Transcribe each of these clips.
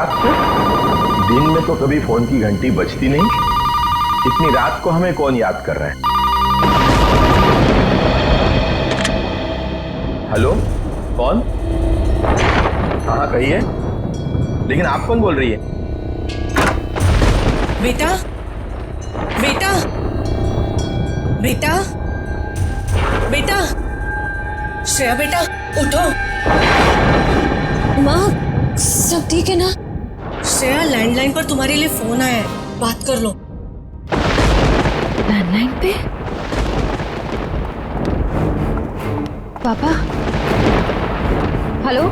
रात को? दिन में तो कभी फोन की घंटी बजती नहीं। इतनी रात को हमें कौन याद कर रहा है? हेलो, कौन? हाँ कहिए, लेकिन आप कौन बोल रही है? बेटा, बेटा, बेटा, बेटा, श्रेया बेटा उठो। माँ, सब ठीक है ना? श्रेया, लैंडलाइन पर तुम्हारे लिए फोन आया है, बात कर लो। लैंडलाइन पे? पापा? हेलो?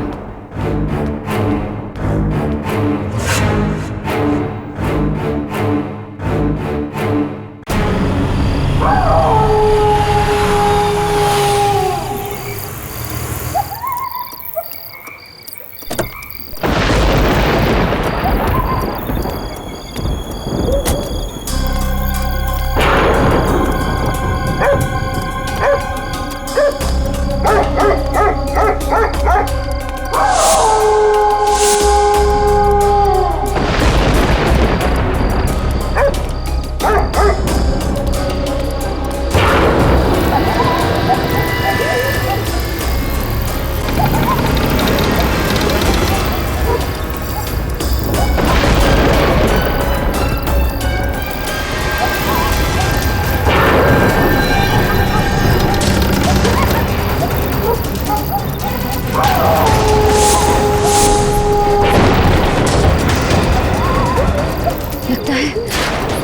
लगता है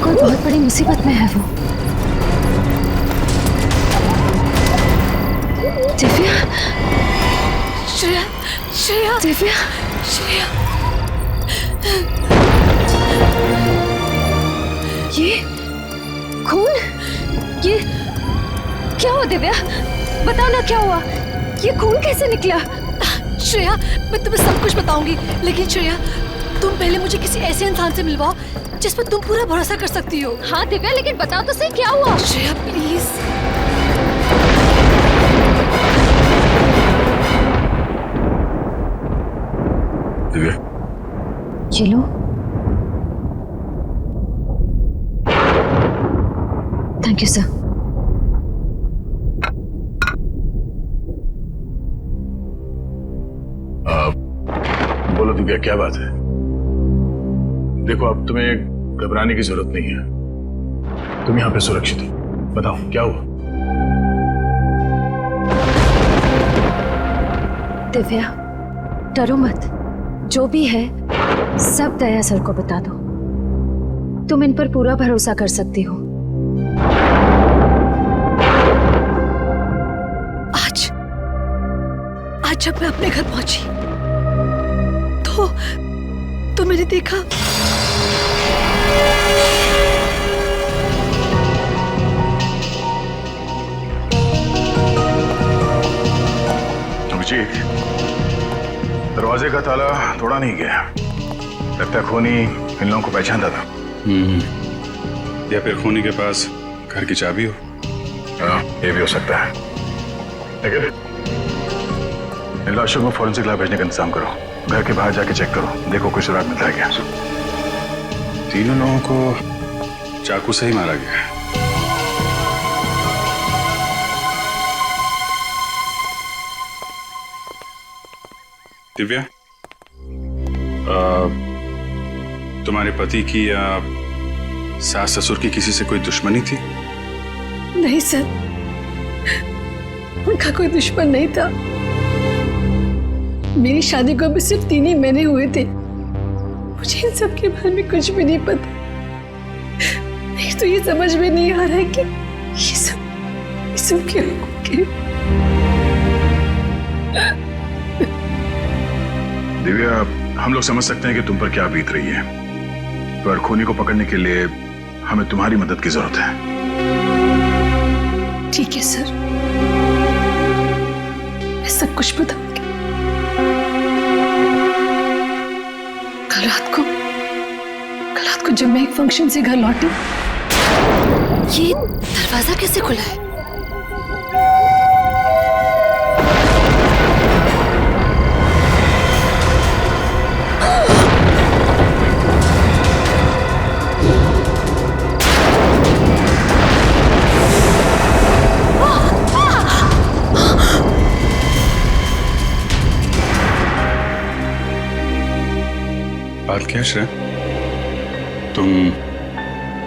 कोई बहुत बड़ी मुसीबत में है वो। दिव्या, श्रेया, श्रेया, दिव्या, श्रेया, ये खून, ये क्या हुआ? दिव्या बताओ ना, क्या हुआ? ये खून कैसे निकला? श्रेया, मैं तुम्हें सब कुछ बताऊंगी, लेकिन श्रेया तुम पहले मुझे किसी ऐसे इंसान से मिलवाओ जिस पर तुम पूरा भरोसा कर सकती हो। हाँ दिव्या, लेकिन बताओ तो सही क्या हुआ? श्रेया प्लीज। दिव्या, ये लो। Thank you sir. बोलो दिव्या, क्या बात है? देखो, अब तुम्हें घबराने की जरूरत नहीं है। तुम यहाँ पे सुरक्षित हो। बताओ क्या हुआ? दिव्या डरो मत, जो भी है सब दया सर को बता दो। तुम इन पर पूरा भरोसा कर सकती हो। आज जब मैं अपने घर पहुंची तो मैंने देखा अभिजीत, दरवाजे का ताला तोड़ा नहीं गया। लगता है खूनी इन लोगों को पहचानता था। या फिर खूनी के पास घर की चाबी हो। हाँ, ये भी हो सकता है। लेकिन इन लाशों को फॉरेंसिक लैब भेजने का इंतजाम करो। घर के बाहर जाके चेक करो, देखो कुछ सुराग मिलता है क्या। तीनों लोगों को चाकू से ही मारा गया है। दिव्या, तुम्हारे पति की या सास ससुर की किसी से कोई दुश्मनी थी? नहीं सर, उनका कोई दुश्मन नहीं था। मेरी शादी को अभी सिर्फ 3 ही महीने हुए थे। मुझे इन सब के बारे में कुछ भी नहीं पता। नहीं तो ये समझ में नहीं आ रहा है कि ये सब क्यों हो गया। दिव्या, हम लोग समझ सकते हैं कि तुम पर क्या बीत रही है, पर खूनी को पकड़ने के लिए हमें तुम्हारी मदद की जरूरत है। ठीक है सर, मैं सब कुछ बताऊंगी। कल रात को जब मैं एक फंक्शन से घर लौटी, ये दरवाजा कैसे खुला है? क्या श्रेया, तुम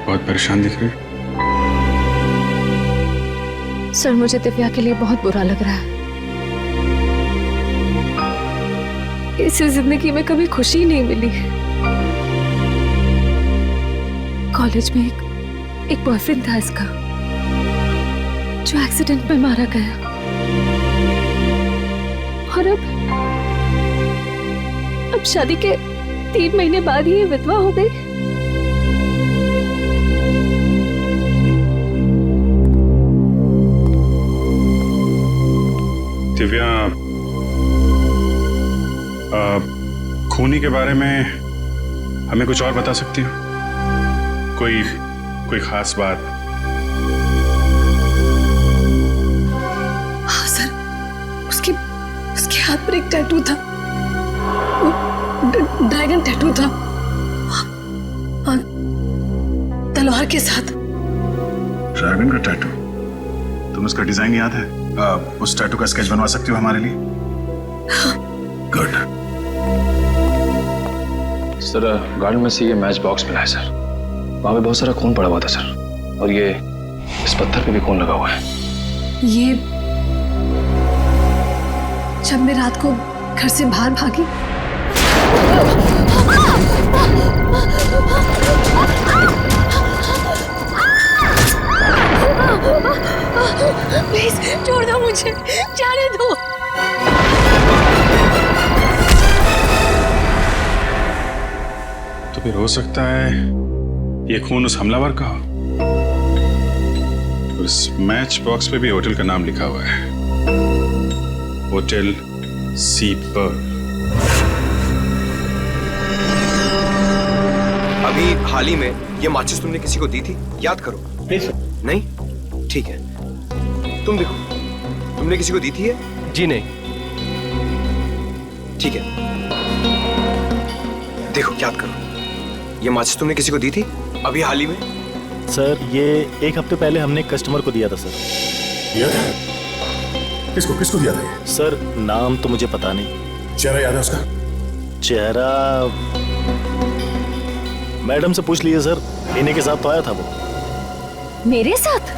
बहुत परेशान दिख रहे हो। सर मुझे दिव्या के लिए बहुत बुरा लग रहा है। इसे जिंदगी में कभी खुशी नहीं मिली। कॉलेज में एक बॉयफ्रेंड था इसका, जो एक्सीडेंट में मारा गया, और अब शादी के 3 महीने बाद ही ये विधवा हो गई। दिव्या, खूनी के बारे में हमें कुछ और बता सकती हो? कोई खास बात? हाँ सर, उसके हाथ पर एक टैटू था, ड्रैगन टैटू था, और तलवार के साथ। ड्रैगन का टैटू? तुम उसका डिजाइन याद है? उस टैटू का स्केच बनवा सकती हो हमारे लिए? गुड। सर गार्डन में से ये मैच बॉक्स मिला है सर। वहां पे बहुत सारा खून पड़ा हुआ था सर, और ये इस पत्थर पे भी खून लगा हुआ है। ये जब मैं रात को घर से बाहर भागी, प्लीज छोड़ दो मुझे, जाने दो। तो फिर हो सकता है ये खून उस हमलावर का हो। और इस मैच बॉक्स पे भी होटल का नाम लिखा हुआ है, होटल सी पर्ल। अभी हाल ही में ये माचिस तुमने किसी को दी थी? याद करो। नहीं सर। नहीं? ठीक है, तुम देखो, तुमने किसी को दी थी ये? जी नहीं। ठीक है, देखो याद करो, ये माचिस तुमने किसी को दी थी अभी हाल ही में? सर ये 1 हफ्ते पहले हमने कस्टमर को दिया था सर। दिया था? किसको दिया था ये? सर नाम तो मुझे पता नहीं। चेहरा याद है उसका? चेहरा मैडम से पूछ लीजिए सर, इन्हीं के साथ तो आया था वो। मेरे साथ?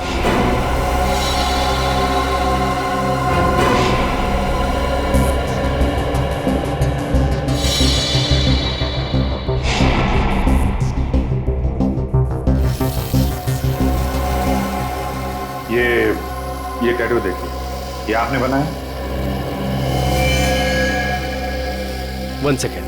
ये टैटू देखिए, ये आपने बनाया? 1 सेकेंड।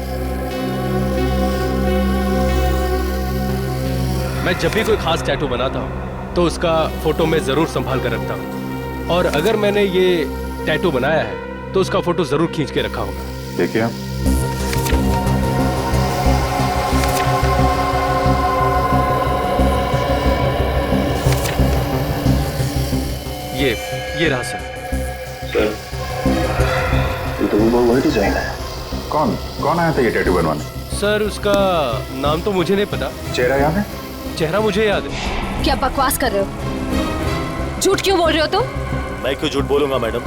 मैं जब भी कोई खास टैटू बनाता हूँ तो उसका फोटो मैं जरूर संभाल कर रखता हूँ, और अगर मैंने ये टैटू बनाया है तो उसका फोटो जरूर खींच के रखा होगा। देखिए आप। ये रहा सर। ये तो वो वही डिजाइन है। कौन आया था ये टैटू बनवाने? सर उसका नाम तो मुझे नहीं पता। चेहरा याद है? चेहरा मुझे याद है। क्या बकवास कर रहे हो? झूठ क्यों बोल रहे हो तुम? मैं क्यों झूठ बोलूंगा मैडम?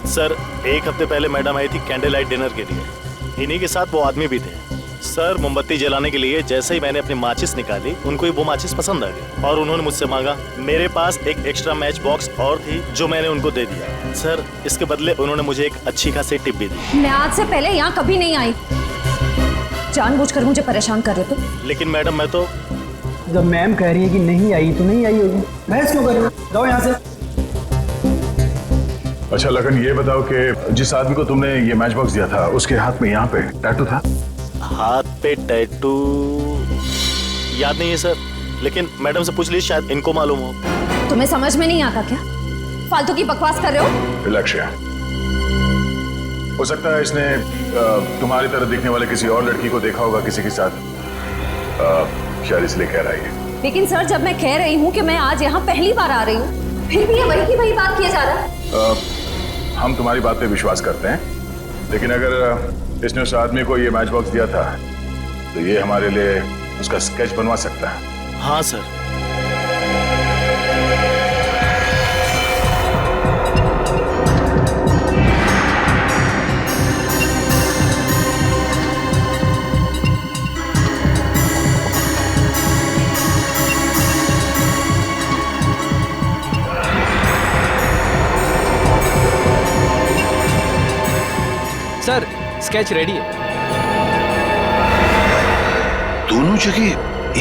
सर 1 हफ्ते पहले मैडम आई थी कैंडल लाइट डिनर के लिए। इन्हीं के साथ वो आदमी भी थे। सर मोमबत्ती जलाने के लिए जैसे ही मैंने अपनी माचिस निकाली, उनको ही वो माचिस पसंद आ गई और उन्होंने मुझसे मांगा। मेरे पास एक एक्स्ट्रा मैच बॉक्स और थी जो मैंने उनको दे दिया। सर इसके बदले उन्होंने मुझे एक अच्छी खासी टिप भी दी। मैं आज से पहले यहाँ कभी नहीं आई। जानबूझकर मुझे परेशान कर रहे हो। लेकिन मैडम मैं तो जब मैम कह रही है कि नहीं आई तो नहीं आई होगी, बहस क्यों कर रही हो? जाओ यहाँ से। अच्छा लगन, ये बताओ कि जिस आदमी को तुमने ये मैच बॉक्स दिया था उसके हाथ में यहाँ पे टैटू था? हाथ पे टैटू याद नहीं है सर, लेकिन मैडम से पूछ लीजिए, शायद इनको मालूम हो। तुम्हें समझ में नहीं आता क्या? फालतू की बकवास कर रहे हो। रिलैक्स। हो सकता है इसने तुम्हारी तरह दिखने वाले किसी और लड़की को देखा होगा किसी के साथ, शायद इसलिए कह रही है। लेकिन सर जब मैं कह रही हूँ कि मैं आज यहाँ पहली बार आ रही हूँ, फिर भी ये वही की वही बात किया जा रहा है। हम तुम्हारी बात पे विश्वास करते हैं, लेकिन अगर इसने उस आदमी को ये मैच बॉक्स दिया था तो ये हमारे लिए उसका स्केच बनवा सकता है। हाँ सर। स्केच रेडी है। दोनों जगह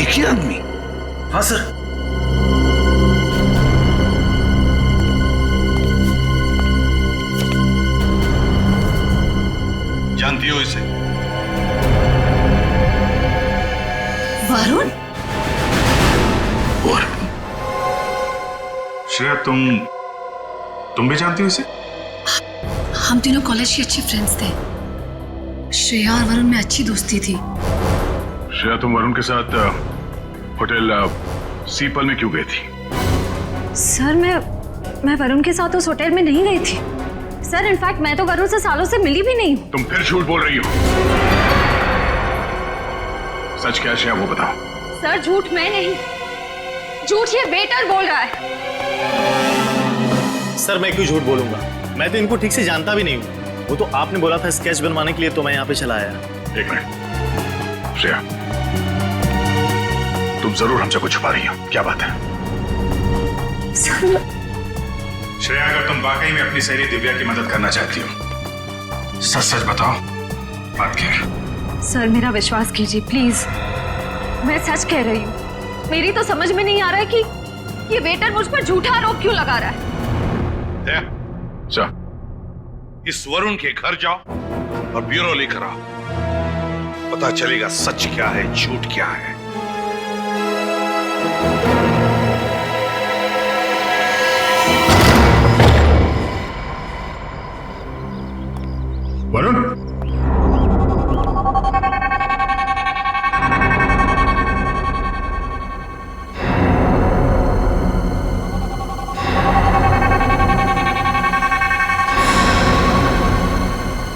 एक ही आदमी? हाँ सर। जानती हो इसे? वरुण? श्रेया, तुम भी जानती हो इसे? हम तीनों कॉलेज के अच्छे फ्रेंड्स थे। श्रेया और वरुण में अच्छी दोस्ती थी। श्रेया, तुम वरुण के साथ होटल सीपल में क्यों गई थी? सर मैं वरुण के साथ उस होटल में नहीं गई थी सर। इनफैक्ट मैं तो वरुण से सालों से मिली भी नहीं हूँ। तुम फिर झूठ बोल रही हो। सच क्या है श्रेया, वो बताओ। सर झूठ मैं नहीं, झूठ ये वेटर बोल रहा है। सर मैं क्यों झूठ बोलूंगा, मैं तो इनको ठीक से जानता भी नहीं हूँ। वो तो आपने बोला था स्केच बनवाने के लिए, तो मैं यहाँ पे चला आया। एक मिनट श्रेया, तुम जरूर हमसे कुछ छुपा रही हो, क्या बात है? श्रेया, अगर तुम वाकई में अपनी सहेली दिव्या की मदद करना चाहती हो, सच सच बताओ, बात क्या है? सर मेरा विश्वास कीजिए प्लीज, मैं सच कह रही हूँ। मेरी तो समझ में नहीं आ रहा है कि ये वेटर मुझ पर झूठा आरोप क्यों लगा रहा है। इस वरुण के घर जाओ और ब्यूरो लेकर आओ, पता चलेगा सच क्या है झूठ क्या है। वरुण,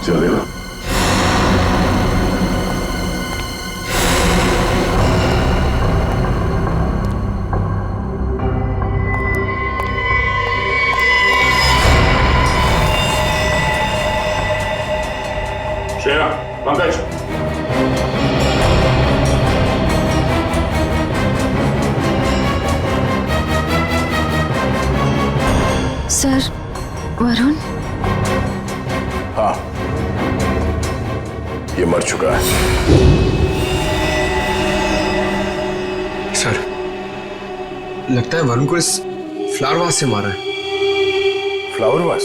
चलेगा। श्रेया, पंकज। सर वरुण? हाँ, ये मर चुका है। सर, लगता है वरुण को इस फ्लावर वास से मारा है। Flower vase?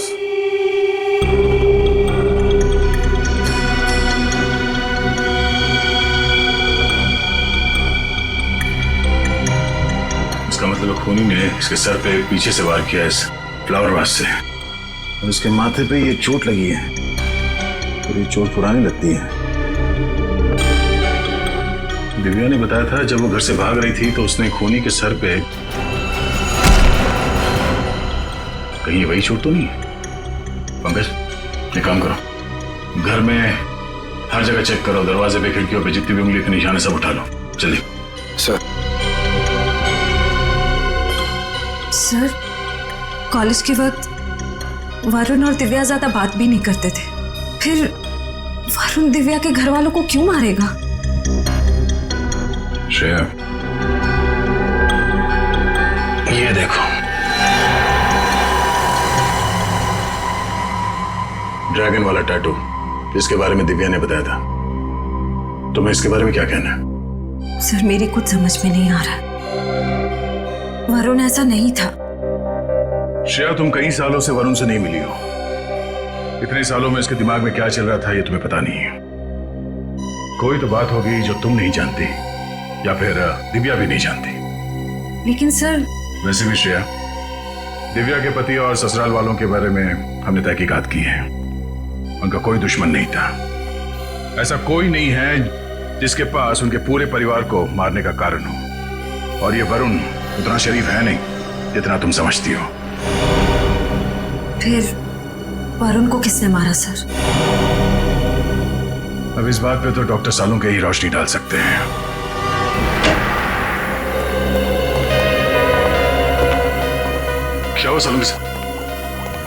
इसका मतलब खूनी ने इसके सर पे पीछे से वार किया इस फ्लावर वास से, और इसके माथे पे ये चोट लगी है, और ये चोट पुरानी लगती है। दिव्या ने बताया था जब वो घर से भाग रही थी तो उसने खूनी के सर पे, कहीं ये वही चोट तो नहीं है? पंकज, एक काम करो, घर में हर जगह चेक करो, दरवाजे पे खिड़कियों पे जितनी भी उंगली के निशान है सब उठा लो, जल्दी। सर कॉलेज के वक्त वरुण और दिव्या ज्यादा बात भी नहीं करते थे, फिर वरुण दिव्या के घर वालों को क्यों मारेगा? श्रेया, ये देखो, ड्रैगन वाला टैटू जिसके बारे में दिव्या ने बताया था, तुम्हें इसके बारे में क्या कहना है? सर मेरी कुछ समझ में नहीं आ रहा, वरुण ऐसा नहीं था। श्रेया, तुम कई सालों से वरुण से नहीं मिली हो, इतने सालों में इसके दिमाग में क्या चल रहा था ये तुम्हें पता नहीं है। कोई तो बात होगी जो तुम नहीं जानती, या फिर दिव्या भी नहीं जानती। लेकिन सर, वैसे भी श्रेया, दिव्या के पति और ससुराल वालों के बारे में हमने तहकीकात की है, उनका कोई दुश्मन नहीं था। ऐसा कोई नहीं है जिसके पास उनके पूरे परिवार को मारने का कारण हो, और ये वरुण उतना शरीफ है नहीं जितना तुम समझती हो। फिर वरुण को किसने मारा सर? अब इस बात पे तो डॉक्टर सालों के ही रोशनी डाल सकते हैं। क्या हुआ सालों साहब,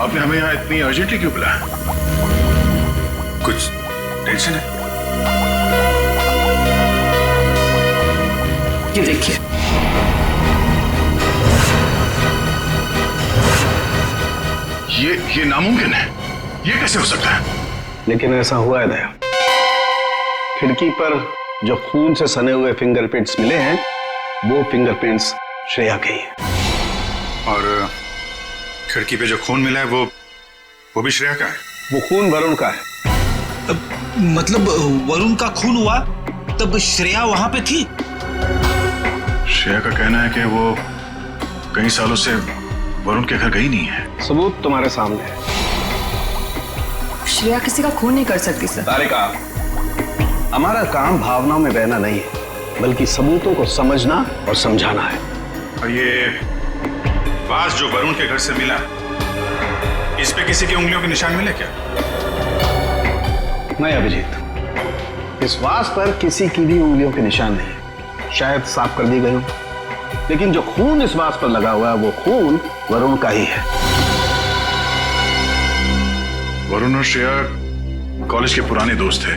आपने हमें यहाँ इतनी अर्जेंटली क्यों बुलाया? कुछ टेंशन है? ये देखिए, ये नामुमकिन है, ये कैसे हो सकता है? लेकिन ऐसा हुआ है दया। खिड़की पर जो खून से सने हुए फिंगरप्रिंट्स मिले हैं वो फिंगरप्रिंट्स श्रेया के ही हैं। और खिड़की पे जो खून मिला है वो भी श्रेया का है? वो खून वरुण का है। मतलब वरुण का खून हुआ तब श्रेया वहां पे थी? श्रेया का कहना है कि वो कई सालों से वरुण के घर गई नहीं है। सबूत तुम्हारे सामने है। श्रेया किसी का खून नहीं कर सकती सर। तारिका, हमारा काम भावनाओं में बहना नहीं है, बल्कि सबूतों को समझना और समझाना है। और ये वास जो वरुण के घर से मिला, इस पे किसी की उंगलियों के निशान मिले क्या? नहीं अभिजीत, इस वास पर किसी की भी उंगलियों के निशान नहीं, शायद साफ कर दी गई हो, लेकिन जो खून इस वास पर लगा हुआ है वो खून वरुण का ही है। वरुण और श्रेया कॉलेज के पुराने दोस्त थे,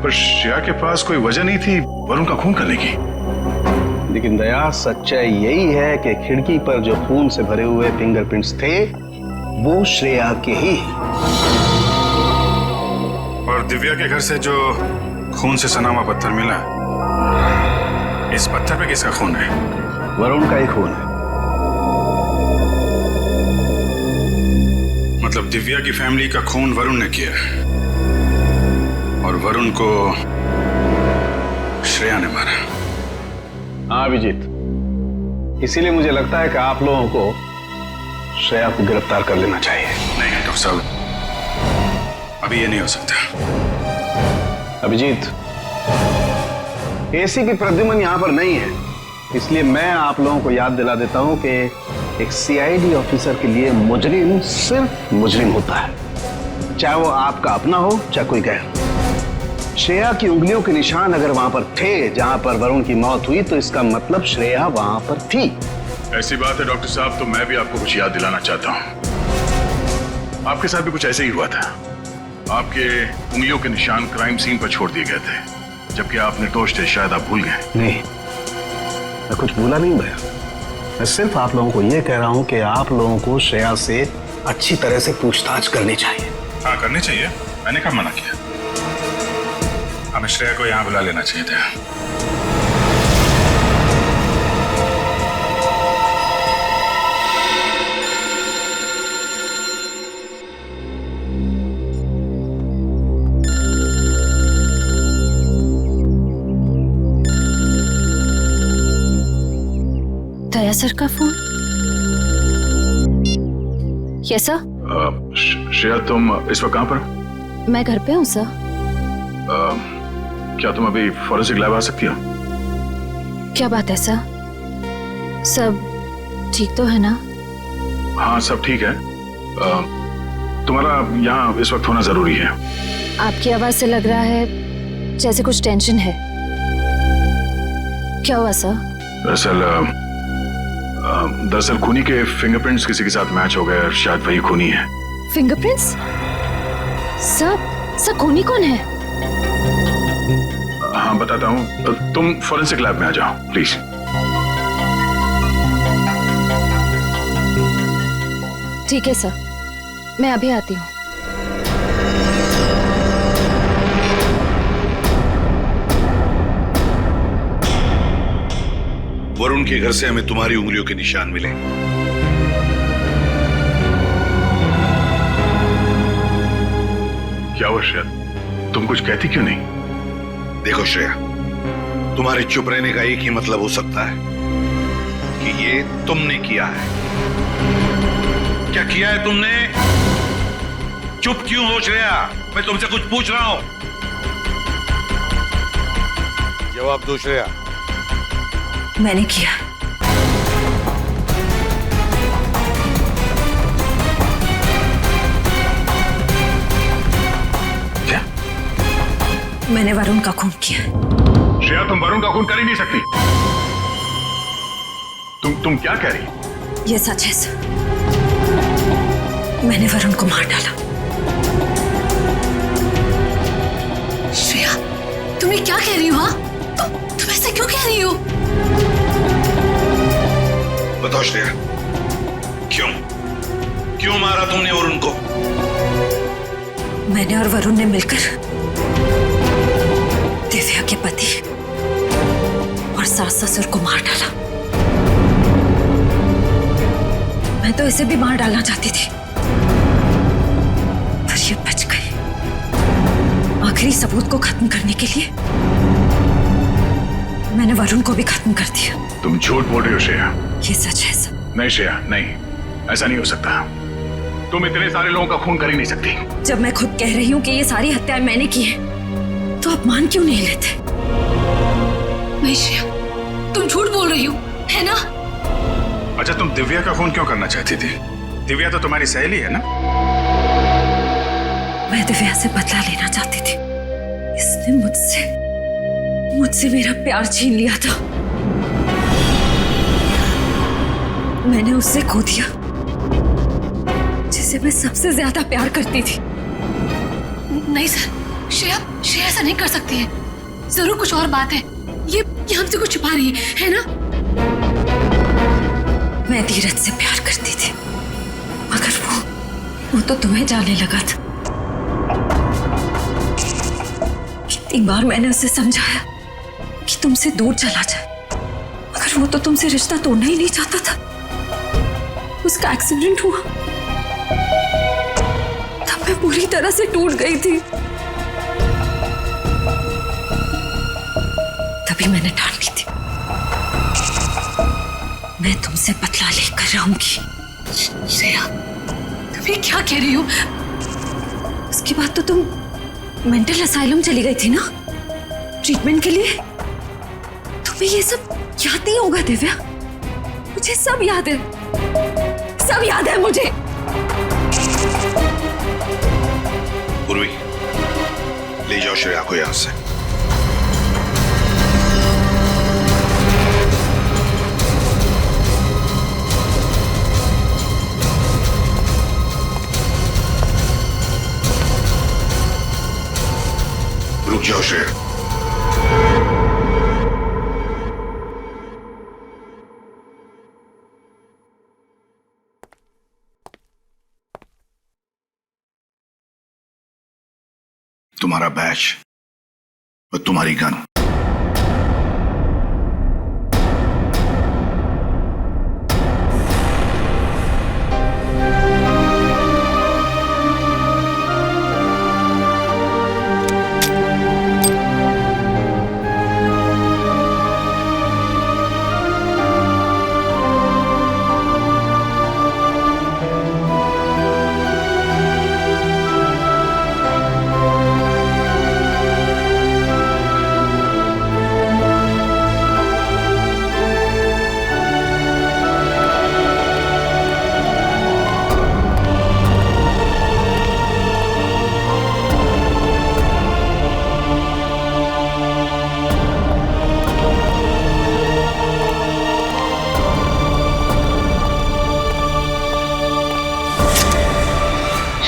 पर श्रेया के पास कोई वजह नहीं थी वरुण का खून करने की। लेकिन दया, सच्चाई यही है कि खिड़की पर जो खून से भरे हुए फिंगरप्रिंट्स थे वो श्रेया के ही हैं। और दिव्या के घर से जो खून से सना हुआ पत्थर मिला, इस पत्थर पे किसका खून है? वरुण का ही खून है। मतलब दिव्या की फैमिली का खून वरुण ने किया और वरुण को श्रेया ने मारा। हाँ अभिजीत, इसीलिए मुझे लगता है कि आप लोगों को श्रेया को गिरफ्तार कर लेना चाहिए। नहीं डॉक्टर साहब, अभी ये नहीं हो सकता। अभिजीत, एसी की प्रद्युमन यहां पर नहीं है, इसलिए मैं आप लोगों को याद दिला देता हूं कि एक सीआईडी ऑफिसर के लिए मुजरिम सिर्फ मुजरिम होता है, चाहे वो आपका अपना हो चाहे कोई गैर। श्रेया की उंगलियों के निशान अगर वहां पर थे जहां पर वरुण की मौत हुई, तो इसका मतलब श्रेया वहां पर थी। ऐसी बात है डॉक्टर साहब, तो मैं भी आपको कुछ याद दिलाना चाहता हूँ। आपके साथ भी कुछ ऐसे ही हुआ था। आपके उंगलियों के निशान क्राइम सीन पर छोड़ दिए गए थे, जबकि आप निर्दोष थे। शायद आप भूल गए। नहीं, मैं कुछ भूला नहीं भैया। मैं सिर्फ आप लोगों को यह कह रहा हूं कि आप लोगों को श्रेया से अच्छी तरह से पूछताछ करनी चाहिए। हाँ करनी चाहिए, मैंने कब मना किया? हमें श्रेया को यहाँ बुला लेना चाहिए था। दया सर का फोन? Yes sir. श्रेया, तुम इस वक्त कहां पर? मैं घर पे हूँ सर। क्या तुम अभी फॉरेंसिक लैब आ सकती हो? क्या बात है सर? सब ठीक तो है ना? हाँ सब ठीक है। तुम्हारा यहाँ इस वक्त होना जरूरी है। आपकी आवाज से लग रहा है जैसे कुछ टेंशन है। क्या हुआ सर? दरअसल खूनी के फिंगरप्रिंट्स किसी के साथ मैच हो गए, शायद वही खूनी है। फिंगरप्रिंट्स? सर खूनी कौन है? हाँ बताता हूँ, तुम फॉरेंसिक लैब में आ जाओ प्लीज। ठीक है सर, मैं अभी आती हूँ। वरुण के घर से हमें तुम्हारी उंगलियों के निशान मिले। क्या हुआ श्रेया, तुम कुछ कहती क्यों नहीं? देखो श्रेया, तुम्हारे चुप रहने का एक ही मतलब हो सकता है कि ये तुमने किया है। क्या किया है तुमने? चुप क्यों हो श्रेया? मैं तुमसे कुछ पूछ रहा हूं। जवाब दो श्रेया। मैंने किया। क्या? मैंने वरुण का खून किया। श्रेया, तुम वरुण का खून कर ही नहीं सकती। तुम क्या कह रही? ये सच है सर, मैंने वरुण को मार डाला। श्रेया, तुम ये क्या कह रही हो? हाँ, तुम ऐसा क्यों कह रही हो? बताओ श्रेया, क्यों मारा तुमने वरुण को? मैंने और वरुण ने मिलकर दिव्या के पति और सास ससुर को मार डाला। मैं तो इसे भी मार डालना चाहती थी, पर ये बच गई। आखिरी सबूत को खत्म करने के लिए मैंने वरुण को भी खत्म कर दिया। तुम झूठ बोल रही हो श्रेया। ये सच है सर। नहीं श्रेया, नहीं, ऐसा नहीं हो सकता। तुम इतने सारे लोगों का खून कर ही नहीं सकती। जब मैं खुद कह रही हूँ कि ये सारी हत्याएं मैंने की है, तो आप मान क्यों नहीं लेते? नहीं श्रेया, तुम झूठ बोल रही हो, है ना? अच्छा, तुम दिव्या का खून क्यों करना चाहती थी? दिव्या तो तुम्हारी सहेली है ना? मैं दिव्या से बदला लेना चाहती थी। इसने मुझसे मेरा प्यार छीन लिया था। मैंने उससे खो दिया जिसे मैं सबसे ज्यादा प्यार करती थी। नहीं सर, श्रेया ऐसा नहीं कर सकती है। जरूर कुछ और बात है। ये हमसे कुछ छुपा रही है ना? मैं धीरज से प्यार करती थी, मगर वो तो तुम्हें जाने लगा था। कितनी बार मैंने उसे समझाया कि तुमसे दूर चला जाए, मगर वो तो तुमसे रिश्ता तोड़ना ही नहीं चाहता था। उसका एक्सीडेंट हुआ, तब मैं पूरी तरह से टूट गई थी। तभी मैंने ठान ली थी, मैं तुमसे बदला लेकर रहूंगी। श्रेया, तुम ये क्या कह रही हो? उसके बाद तो तुम मेंटल असाइलम चली गई थी ना, ट्रीटमेंट के लिए। तुम्हें ये सब याद नहीं होगा दिव्या? मुझे सब याद है, सब याद है मुझे। पूर्वी, ले जाओ श्रेया को यहां से। रुक जाओ श्रेया। तुम्हारा बैच और तुम्हारी गन।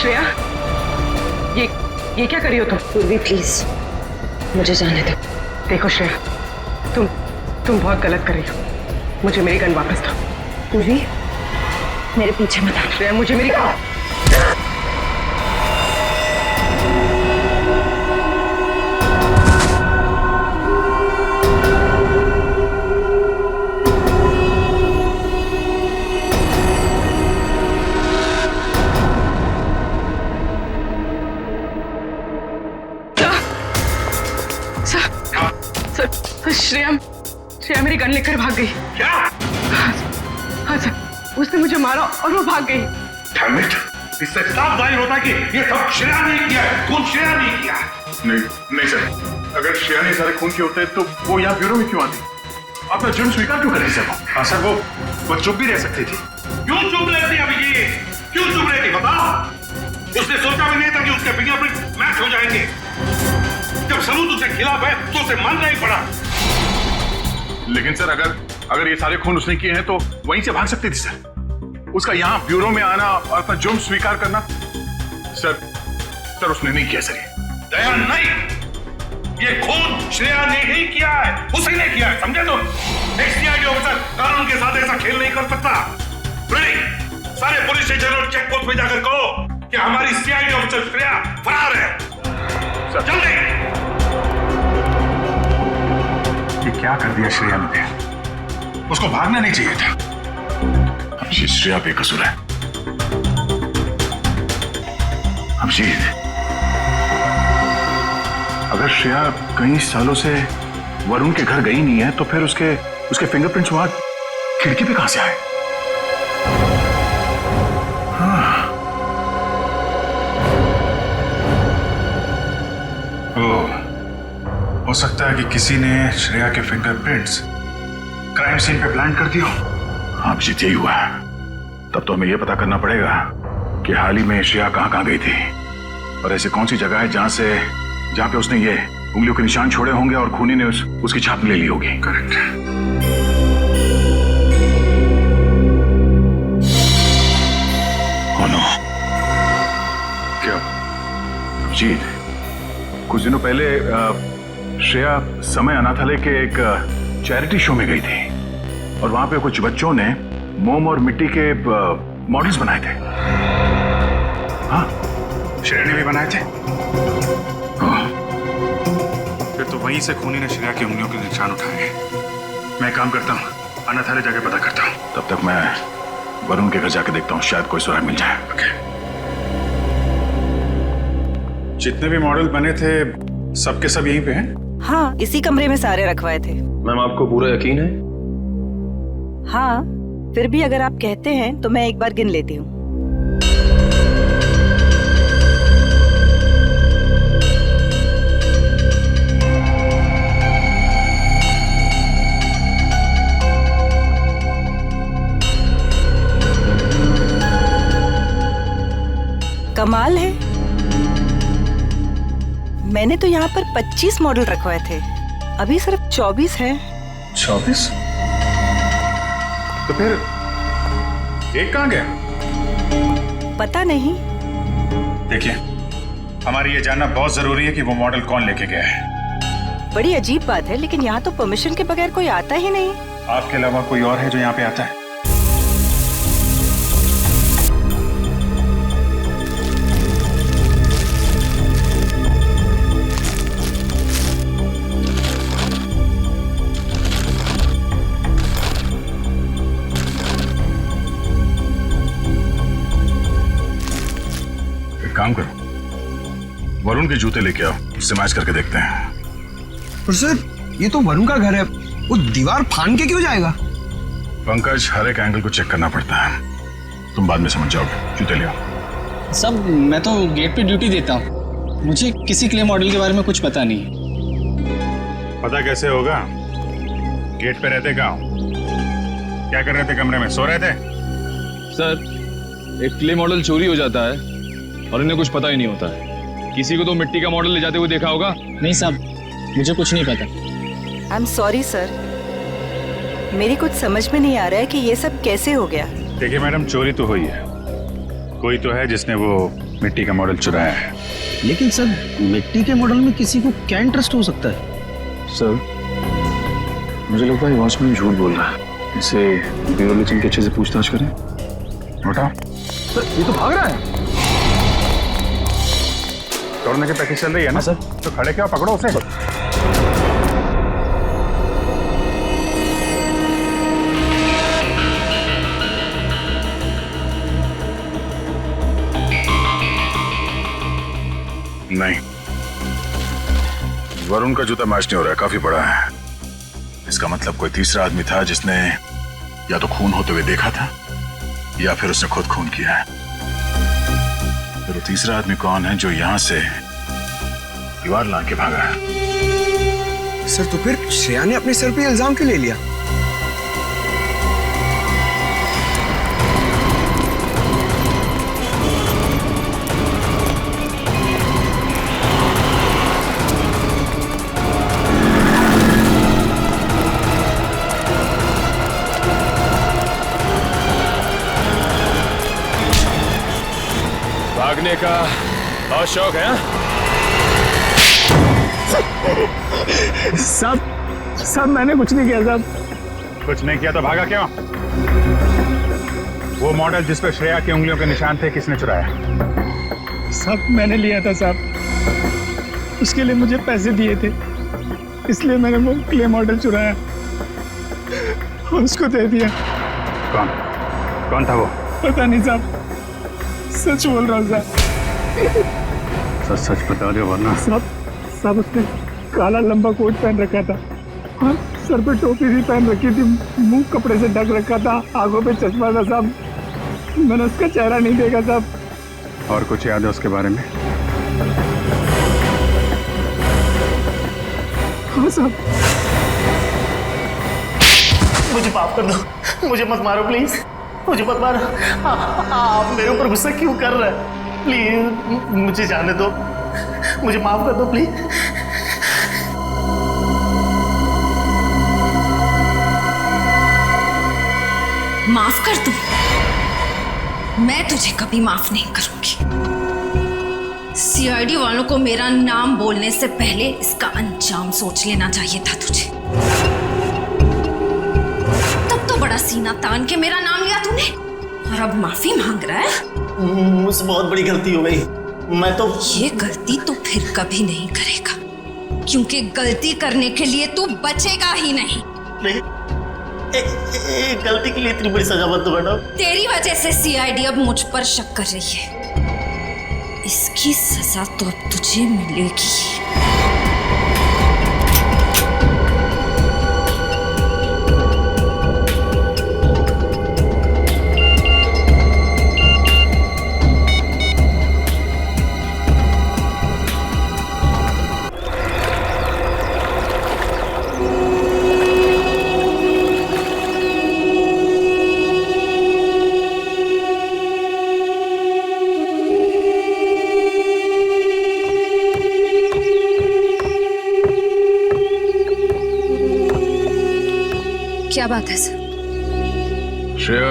श्रेया, ये क्या करी हो तुम? पूर्वी प्लीज, मुझे जाने दो। देखो श्रेया, तुम बहुत गलत कर रही हो। मुझे मेरी गन वापस दो। पूर्वी, मेरे पीछे मत आना। श्रेया, मुझे मेरी श्रेया मेरी गन लेकर भाग गई। क्या? हाँ सर, उसने मुझे मारा और वो भाग गई। Damn it! इससे साफ जाहिर होता है कि ये सब श्रेया ने किया है। खून श्रेया ने किया है। नहीं सर, अगर श्रेया ने सारे खून किए होते तो वो यहाँ ब्यूरो में क्यों आती? अपना जुर्म स्वीकार क्यों कर रही सर? हाँ सर, वो चुप भी रह सकती थी। क्यों चुप रहती अभिजीत? क्यों चुप रहती बताओ? उसने सोचा भी नहीं था कि उसके फिंगरप्रिंट मैच हो जाएंगे। जब सबूत उसके खिलाफ है तो उसे मानना ही पड़ा। लेकिन सर, अगर ये सारे खून उसने किए हैं तो वहीं से भाग सकती थी सर। उसका यहाँ ब्यूरो में आना और अपना जुर्म स्वीकार करना, सर उसने नहीं किया सर। दया नहीं, ये खून श्रेया ने ही किया है, उसी ने किया है, समझे तुम? एक सीआईडी ऑफिसर कानून के साथ ऐसा खेल नहीं कर सकता। सारे पुलिस स्टेशन और चेक पोस्ट पे जाकर कहो कि हमारी सीआईडी ऑफिसर श्रेया फरार है। जल्दी। क्या कर दिया श्रेया ने? उसको भागना नहीं चाहिए था। अभिजीत, श्रेया बेकसूर है। अभिजीत, अगर श्रेया कई सालों से वरुण के घर गई नहीं है तो फिर उसके फिंगरप्रिंट्स वहां खिड़की पे कहां से आए? हो सकता है कि किसी ने श्रेया के फिंगरप्रिंट्स क्राइम सीन पे प्लांट कर दिया। हाँ अभिजीत, यही हुआ है। तब तो हमें यह पता करना पड़ेगा कि हाल ही में श्रेया कहां गई थी और ऐसी कौन सी जगह है जहां पे उसने ये उंगलियों के निशान छोड़े होंगे और खूनी ने उसकी छाप ले ली होगी। करेक्ट। Oh no. क्या अभिजीत, कुछ दिनों पहले श्रेया समय अनाथालय के एक चैरिटी शो में गई थी और वहां पे कुछ बच्चों ने मोम और मिट्टी के मॉडल्स बनाए थे। हाँ, श्रेया ने भी बनाए थे। फिर तो वहीं से खूनी ने श्रेया की उंगलियों के निशान उठाए। मैं एक काम करता हूँ, अनाथालय जाके पता करता हूँ। तब तक मैं वरुण के घर जाके देखता हूँ, शायद कोई सुराग मिल जाए। ओके। जितने भी मॉडल बने थे सबके सब यहीं पे हैं? हाँ, इसी कमरे में सारे रखवाए थे। मैम, आपको पूरा यकीन है? हाँ, फिर भी अगर आप कहते हैं तो मैं एक बार गिन लेती हूँ। कमाल है, मैंने तो यहाँ पर 25 मॉडल रखवाए थे, अभी सिर्फ 24 हैं। 24? तो फिर एक कहाँ गया? पता नहीं। देखिए, हमारी ये जानना बहुत जरूरी है कि वो मॉडल कौन लेके गया है। बड़ी अजीब बात है, लेकिन यहाँ तो परमिशन के बगैर कोई आता ही नहीं। आपके अलावा कोई और है जो यहाँ पे आता है? काम करो, वरुण के जूते लेके आओ, उससे मैच करके देखते हैं। पर सर, ये तो वरुण का घर है, वो दीवार फान के क्यों जाएगा? पंकज, हर एक एंगल को चेक करना पड़ता है, तुम बाद में समझ जाओगे। जूते ले आओ। सब मैं तो गेट पे ड्यूटी देता हूँ, मुझे किसी क्ले मॉडल के बारे में कुछ पता नहीं। पता कैसे होगा? गेट पे रहते कहाँ? क्या कर रहे थे कमरे में? सो रहे थे? सर, एक क्ले मॉडल चोरी हो जाता है और इन्हें कुछ पता ही नहीं होता है। किसी को तो मिट्टी का मॉडल ले जाते हुए देखा होगा। नहीं साहब, मुझे कुछ नहीं पता। आई एम सॉरी सर, मेरी कुछ समझ में नहीं आ रहा है कि ये सब कैसे हो गया। देखिए मैडम, चोरी तो हुई है, कोई तो है जिसने वो मिट्टी का मॉडल चुराया है। लेकिन सर, मिट्टी के मॉडल में किसी को क्या इंटरेस्ट हो सकता है? सर, मुझे लगता है वॉचमैन झूठ बोल रहा है। इसे ब्यूरो लिटिंग के अच्छे से पूछताछ करें। उठा। सर, ये तो भाग रहा है। तोड़ने की प्रैक्टिस चल रही है ना सर? तो खड़े क्या, पकड़ो उसे। नहीं, वरुण का जूता मैच नहीं हो रहा है, काफी बड़ा है। इसका मतलब कोई तीसरा आदमी था जिसने या तो खून होते हुए देखा था या फिर उसने खुद खून किया है। फिर वो तीसरा आदमी कौन है जो यहां से दीवार लांग के भागा है? सर, तो फिर श्रेया ने अपने सर पे इल्जाम क्यों ले लिया? भागने का बहुत शौक है? सब मैंने कुछ नहीं किया साहब। कुछ नहीं किया तो भागा क्यों? वो मॉडल जिस पर श्रेया की उंगलियों के निशान थे, किसने चुराया? सब मैंने लिया था साहब, उसके लिए मुझे पैसे दिए थे, इसलिए मैंने वो क्ले मॉडल चुराया और उसको दे दिया। कौन था वो? पता नहीं साहब, सच बोल रहा हूँ साहब। सच बता रहे हो वरना। साहब उसने काला लंबा कोट पहन रखा था और सर पे टोपी भी पहन रखी थी, मुंह कपड़े से ढक रखा था, आंखों पे चश्मा था साहब। मैंने उसका चेहरा नहीं देखा साहब। और कुछ याद है उसके बारे में? हाँ साहब। मुझे माफ कर दो, मुझे मत मारो प्लीज, मुझे मत मारो। आप मेरे ऊपर गुस्सा क्यों कर रहे हैं? प्लीज मुझे जाने दो, मुझे माफ कर दो प्लीज। माफ कर दूं? मैं तुझे कभी माफ नहीं करूंगी। सीआईडी वालों को मेरा नाम बोलने से पहले इसका अंजाम सोच लेना चाहिए था तुझे। तब तो बड़ा सीना तान के मेरा नाम लिया तूने और अब माफी मांग रहा है। मुझसे बहुत बड़ी गलती हो गई। मैं तो ये गलती तो फिर कभी नहीं करेगा, क्योंकि गलती करने के लिए तू बचेगा ही नहीं। एक गलती के लिए इतनी बड़ी सजा मत दो मैडम। तेरी वजह से सीआईडी अब मुझ पर शक कर रही है। इसकी सजा तो अब तुझे मिलेगी। क्या बात है सर? श्रेया,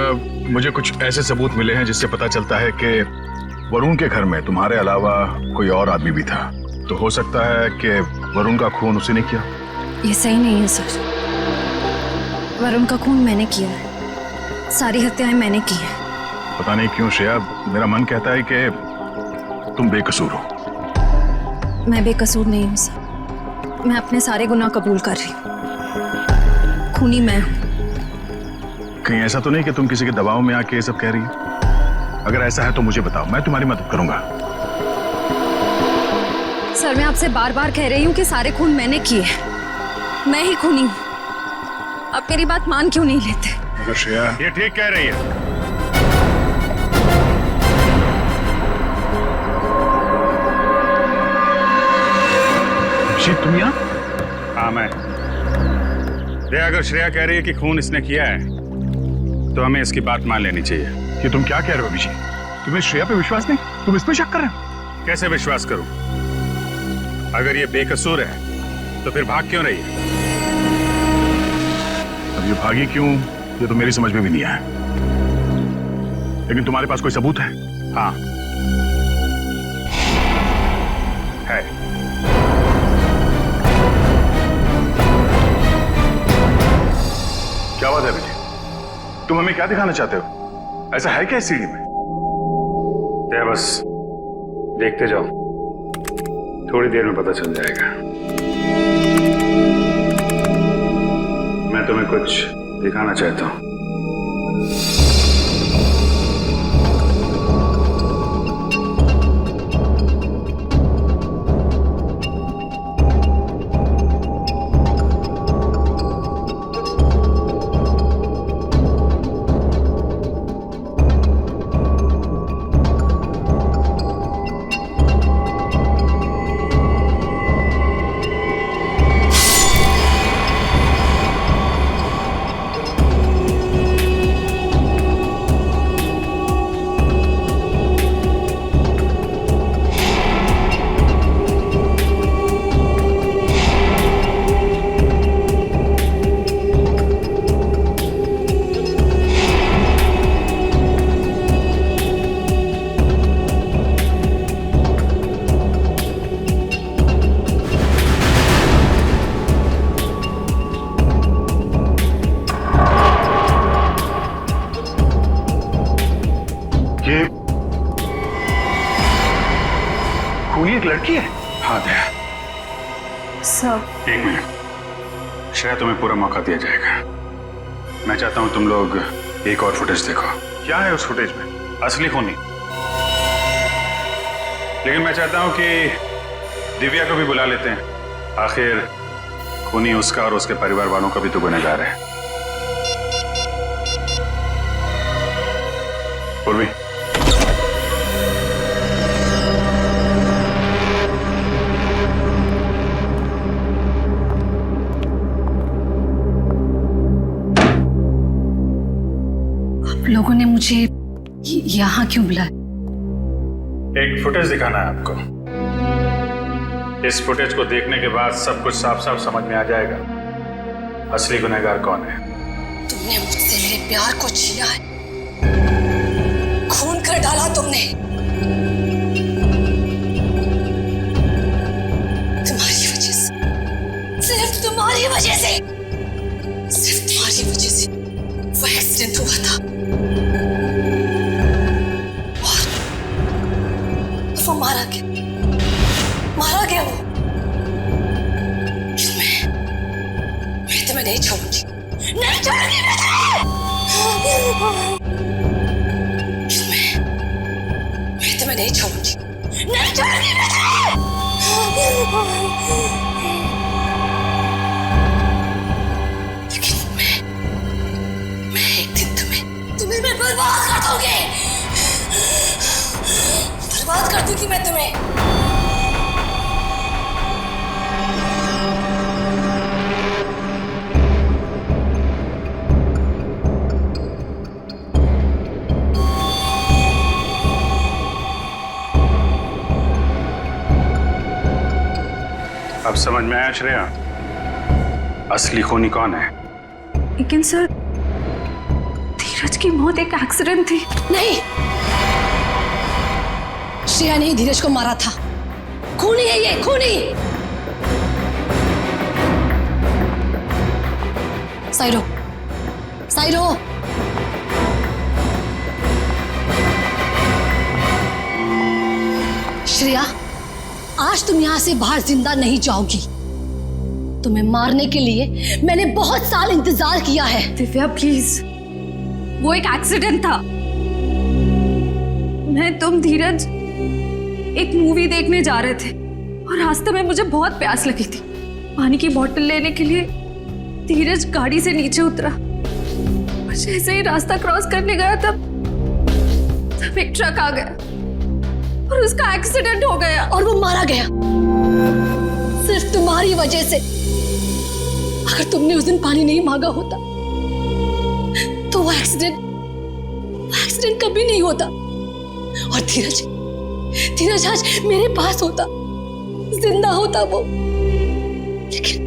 मुझे कुछ ऐसे सबूत मिले हैं जिससे पता चलता है कि वरुण के घर में तुम्हारे अलावा कोई और आदमी भी था। तो हो सकता है कि वरुण का खून उसी ने किया। ये सही नहीं है सर। वरुण का खून मैंने किया है, सारी हत्याएं मैंने की हैं। पता नहीं क्यों श्रेया, मेरा मन कहता है कि तुम बेकसूर हो। मैं बेकसूर नहीं हूँ सर, मैं अपने सारे गुनाह कबूल कर रही हूँ। खूनी मैं हूँ। कहीं ऐसा तो नहीं कि तुम किसी के दबाव में आके ये सब कह रही हो? अगर ऐसा है तो मुझे बताओ, मैं तुम्हारी मदद करूंगा। सर मैं आपसे बार बार कह रही हूँ कि सारे खून मैंने किए हैं, मैं ही खूनी हूँ। आप मेरी बात मान क्यों नहीं लेते? अगर श्रेया ये ठीक कह रही है। तुम यहाँ? हाँ मैं। अगर श्रेया कह रही है कि खून इसने किया है तो हमें इसकी बात मान लेनी चाहिए। कि तुम क्या कह रहे हो अभिषेक? तुम्हें श्रेया पे विश्वास नहीं? तुम इस पे शक कर रहे हो? कैसे विश्वास करूं? अगर ये बेकसूर है तो फिर भाग क्यों रही है? अब ये भागी क्यों, ये तो मेरी समझ में भी नहीं आया। लेकिन तुम्हारे पास कोई सबूत है? हाँ है। क्या बात है विजय? तुम हमें क्या दिखाना चाहते हो? ऐसा है क्या इस सीढ़ी में? बस देखते जाओ, थोड़ी देर में पता चल जाएगा। मैं तुम्हें कुछ दिखाना चाहता हूं। खूनी एक लड़की है? हाँ दया। सब एक मिनट। श्रेया, तुम्हें पूरा मौका दिया जाएगा। मैं चाहता हूं तुम लोग एक और फुटेज देखो। क्या है उस फुटेज में? असली खूनी। लेकिन मैं चाहता हूं कि दिव्या को भी बुला लेते हैं। आखिर खूनी उसका और उसके परिवार वालों का भी तो गुनहगार है। पूर्वी, लोगों ने मुझे यहाँ क्यों बुलाया? एक फुटेज दिखाना है आपको। इस फुटेज को देखने के बाद सब कुछ साफ साफ समझ में आ जाएगा असली गुनहगार कौन है। तुमने मुझसे मेरे प्यार को छीना है, खून कर डाला तुमने। तुम्हारी वजह से, सिर्फ तुम्हारी वजह से, सिर्फ तुम्हारी वजह से वो एक्सीडेंट हुआ था। वो मारा गया वो। मैं तुम्हें नहीं छोड़ूंगी, नहीं छोड़ूंगी मैं तुम्हें नहीं छोड़ूंगी, नहीं छोड़ूंगी लेकिन मैं एक दिन तुम्हें मैं बर्बाद कर दूंगी, बर्बाद कर दूंगी मैं तुम्हें। अब समझ में आया श्रेया, असली खूनी कौन है? लेकिन सर, धीरज की मौत एक एक्सीडेंट थी। नहीं, श्रेया ने धीरज को मारा था। खूनी है ये, खूनी। साइड हो। श्रेया, आज तुम यहां से बाहर जिंदा नहीं जाओगी। तुम्हें मारने के लिए मैंने बहुत साल इंतजार किया है। दिव्या प्लीज, वो एक एक्सीडेंट था। मैं तुम धीरज एक मूवी देखने जा रहे थे और रास्ते में मुझे बहुत प्यास लगी थी। पानी की बोतल लेने के लिए धीरज गाड़ी से नीचे उतरा। जैसे ही रास्ता क्रॉस करने गया तब एक ट्रक आ गया और उसका एक्सीडेंट हो गया और वो मारा गया सिर्फ तुम्हारी वजह से। अगर तुमने उस दिन पानी नहीं मांगा होता तो वो एक्सीडेंट कभी नहीं होता और धीरज आज मेरे पास होता, जिंदा होता वो। लेकिन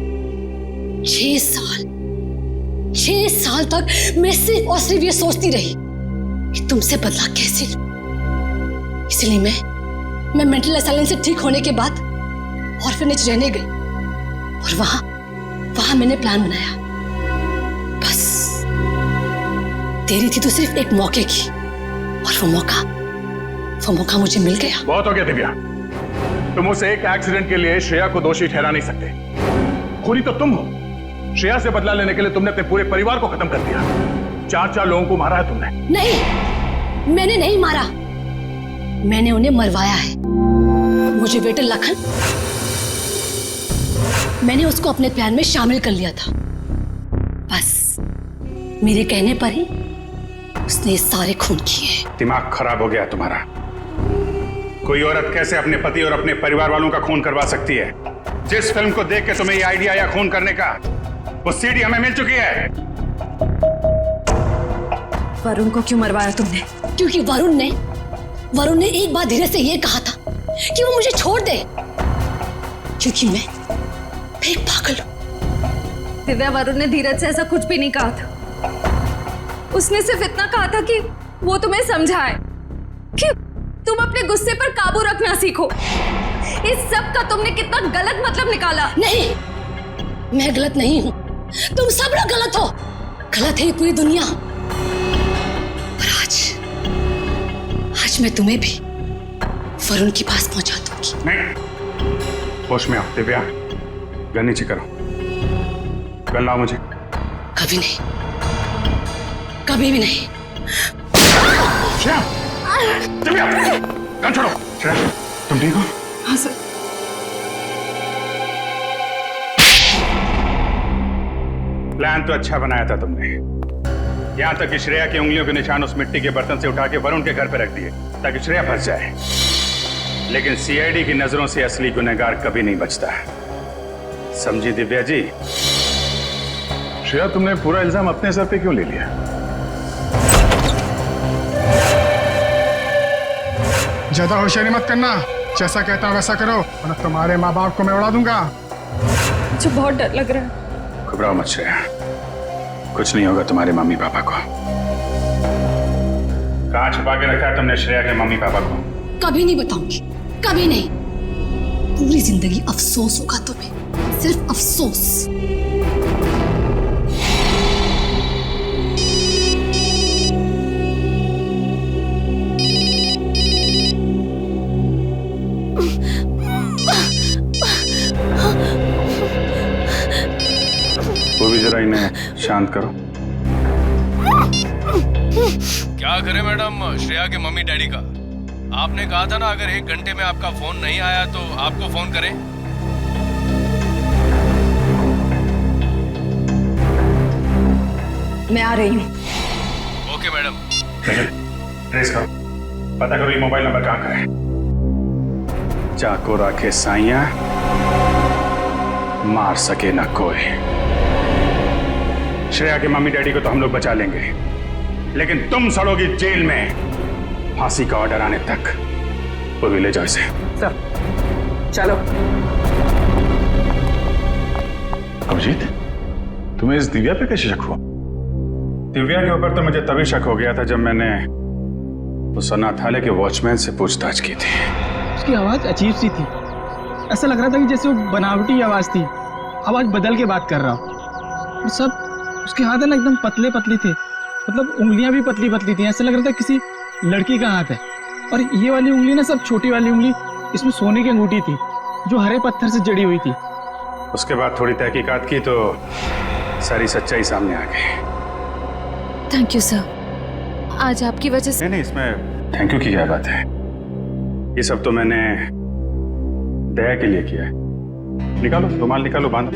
6 साल तक मैं सिर्फ और सिर्फ ये सोचती रही कि तुमसे बदला कैसे लूं। इसलिए मैं मेंटल असाइलम से ठीक होने के बाद ऑर्फनेज रहने गई और वहां मैंने प्लान बनाया। बस देरी थी तो सिर्फ एक मौके की और वो मौका मुझे मिल गया। बहुत हो गया दिव्या, तुम उस एक एक्सीडेंट के लिए श्रेया को दोषी ठहरा नहीं सकते। खूनी तो तुम हो। श्रेया से बदला लेने के लिए तुमने अपने पूरे परिवार को खत्म कर दिया। 4 लोगों को मारा है तुमने। नहीं, मैंने नहीं मारा, मैंने उन्हें मरवाया है। मुझे वेटर लखन, मैंने उसको अपने प्लान में शामिल कर लिया था। बस मेरे कहने पर ही उसने सारे खून किए। दिमाग खराब हो गया तुम्हारा। कोई औरत कैसे अपने पति और अपने परिवार वालों का खून करवा सकती है? जिस फिल्म को देख के तुम्हें ये आइडिया आया खून करने का, वो सीडी हमें मिल चुकी है। वरुण को क्यों मरवाया तुमने? क्योंकि वरुण ने एक बार धीरज से ये कहा था कि वो मुझे छोड़ दे, क्योंकि मैं एक पागल हूं। दिव्या, वरुण ने धीरज से ऐसा कुछ भी नहीं कहा था। उसने सिर्फ इतना कहा था कि वो तुम्हें समझाए कि तुम अपने गुस्से पर काबू रखना सीखो। इस सब का तुमने कितना गलत मतलब निकाला। नहीं, मैं गलत नहीं हूं, तुम सब लोग गलत हो। गलत है ये पूरी दुनिया। और आज मैं तुम्हें भी वरुण के पास पहुंचा दूंगी। नहीं, होश में आओ दिव्या, गन नीचे करो। गन लाओ मुझे। कभी नहीं, कभी भी नहीं। श्रेया, दिव्या, गन छोड़ो। श्रेया, तुम ठीक हो? हाँ सर। प्लान तो अच्छा बनाया था तुमने। यहां तक कि श्रेया की उंगलियों के निशान उस मिट्टी के बर्तन से उठा के वरुण के घर पर रख दिए ताकि श्रेया फंस जाए। लेकिन सीआईडी की नजरों से असली गुनहगार कभी नहीं बचता, समझी दिव्या जी? श्रेया, तुमने पूरा इल्जाम अपने सर पे क्यों ले लिया? ज्यादा होशियारी मत करना, जैसा कहता हूँ वैसा करो वरना तुम्हारे माँ बाप को मैं उड़ा दूंगा। मुझे बहुत डर लग रहा है। घबराओ मत श्रेया, कुछ नहीं होगा तुम्हारे मम्मी पापा को। कहाँ छुपा के रखा है तुमने श्रेया के मम्मी पापा को? कभी नहीं बताऊंगी, कभी नहीं। पूरी जिंदगी अफसोस होगा तुम्हें, सिर्फ अफसोस। वो भी जरा इन्हें शांत करो। क्या करें मैडम, श्रेया के मम्मी डैडी का? आपने कहा था ना अगर 1 घंटे में आपका फोन नहीं आया तो आपको फोन करें। मैं आ रही हूँ। Okay madam. ट्रेस करो, पता करो ये मोबाइल नंबर कहाँ का है। चाको राखे साइया, मार सके ना कोई। श्रेया के मम्मी डैडी को तो हम लोग बचा लेंगे, लेकिन तुम सड़ोगी जेल में फांसी का ऑर्डर आने तक। वो भी ले जाओ इसे। सर चलो। अभिजीत, तुम्हें इस दिव्या पे कैसे शक हुआ? दिव्या के ऊपर तो मुझे तभी शक हो गया था जब मैंने उस अनाथालय के वॉचमैन से पूछताछ की थी। उसकी आवाज अजीब सी थी, ऐसा लग रहा था कि जैसे वो बनावटी आवाज थी, आवाज बदल के बात कर रहा हो। और सब उसके हाथ है ना एकदम पतले पतले थे, मतलब उंगलियां भी पतली पतली थी, ऐसा लग रहा था किसी लड़की का हाथ है। और ये वाली उंगली ना, सब छोटी वाली उंगली, इसमें सोने की अंगूठी थी जो हरे पत्थर से जड़ी हुई थी। उसके बाद थोड़ी तहकीकात की तो सारी सच्चाई सामने आ गई। थैंक यू सर, आज आपकी वजह से। नहीं, इसमें थैंक यू की क्या बात है। ये सब तो मैंने दया के लिए किया है। निकालो रुमाल, निकालो, बांधो।